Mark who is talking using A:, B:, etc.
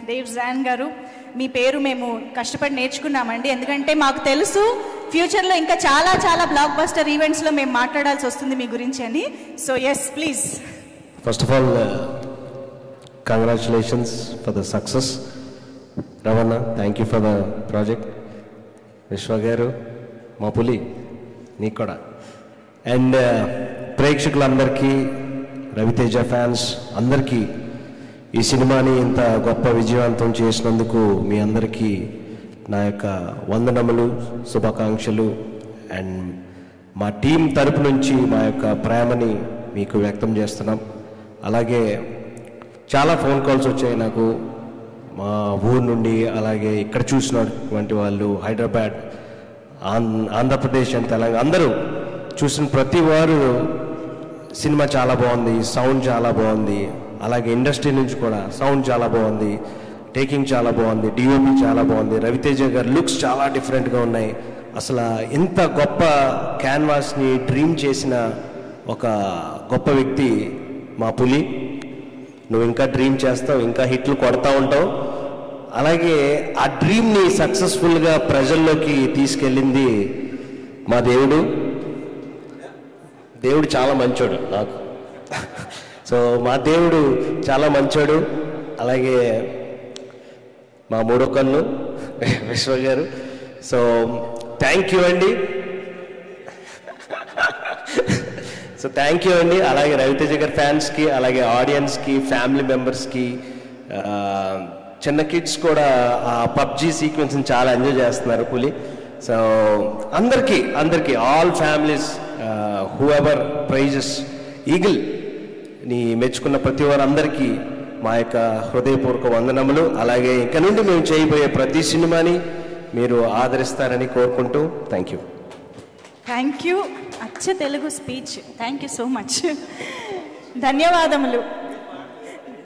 A: Dev John గారు, మీ పేరు మేము కష్టపడి నేర్చుకున్నామండి. ఎందుకంటే మాకు తెలుసు ఫ్యూచర్లో ఇంకా చాలా చాలా బ్లాక్ బస్టర్ ఈవెంట్స్లో మేము మాట్లాడాల్సి వస్తుంది మీ గురించి అని. So yes please.
B: First of all congratulations for the success. Ravana, thank you for the project. Vishwa గారు, మా పులి, నీకు కూడా. అండ్ ప్రేక్షకులందరికీ, రవితేజ ఫ్యాన్స్ అందరికీ ఈ సినిమాని ఇంత గొప్ప విజయవంతం చేసినందుకు మీ అందరికీ నా యొక్క వందనములు, శుభాకాంక్షలు. అండ్ మా టీం తరపు నుంచి మా యొక్క ప్రేమని మీకు వ్యక్తం చేస్తున్నాం. అలాగే చాలా ఫోన్ కాల్స్ వచ్చాయి నాకు మా ఊరు నుండి, అలాగే ఇక్కడ చూసినటువంటి వాళ్ళు, హైదరాబాద్, ఆంధ్రప్రదేశ్ అండ్ తెలంగాణ, అందరూ చూసిన ప్రతి వారు సినిమా చాలా బాగుంది, సౌండ్ చాలా బాగుంది, అలాగే ఇండస్ట్రీ నుంచి కూడా సౌండ్ చాలా బాగుంది, టేకింగ్ చాలా బాగుంది, డిఓపి చాలా బాగుంది, రవితేజ గారి లుక్స్ చాలా డిఫరెంట్గా ఉన్నాయి. అసలు ఇంత గొప్ప క్యాన్వాస్ని డ్రీమ్ చేసిన ఒక గొప్ప వ్యక్తి మా పులి. నువ్వు ఇంకా డ్రీమ్ చేస్తావు, ఇంకా హిట్లు కొడతా ఉంటావు. అలాగే ఆ డ్రీమ్ని సక్సెస్ఫుల్గా ప్రజల్లోకి తీసుకెళ్ళింది మా దేవుడు. దేవుడు చాలా మంచోడు నాకు. సో మా దేవుడు చాలా మంచోడు. అలాగే మా మూడో కన్ను విశ్వ గారు. సో థ్యాంక్ యూ అండి. సో థ్యాంక్ యూ అండి. అలాగే రవితేజ గారి ఫ్యాన్స్కి, అలాగే ఆడియన్స్కి, ఫ్యామిలీ మెంబర్స్కి, చిన్న కిడ్స్ కూడా ఆ పబ్జీ సీక్వెన్స్ని చాలా ఎంజాయ్ చేస్తున్నారు పులి. సో అందరికీ all families, whoever praises Eagle ని మెచ్చుకున్న ప్రతి వారందరికీ మా యొక్క హృదయపూర్వక వందనములు. అలాగే ఇక నుండి మేము చేయబోయే ప్రతి సినిమాని మీరు ఆదరిస్తారని కోరుకుంటూ థ్యాంక్ యూ.
A: Thank you. అచ్చ Telugu speech. Thank you so much. ధన్యవాదములు.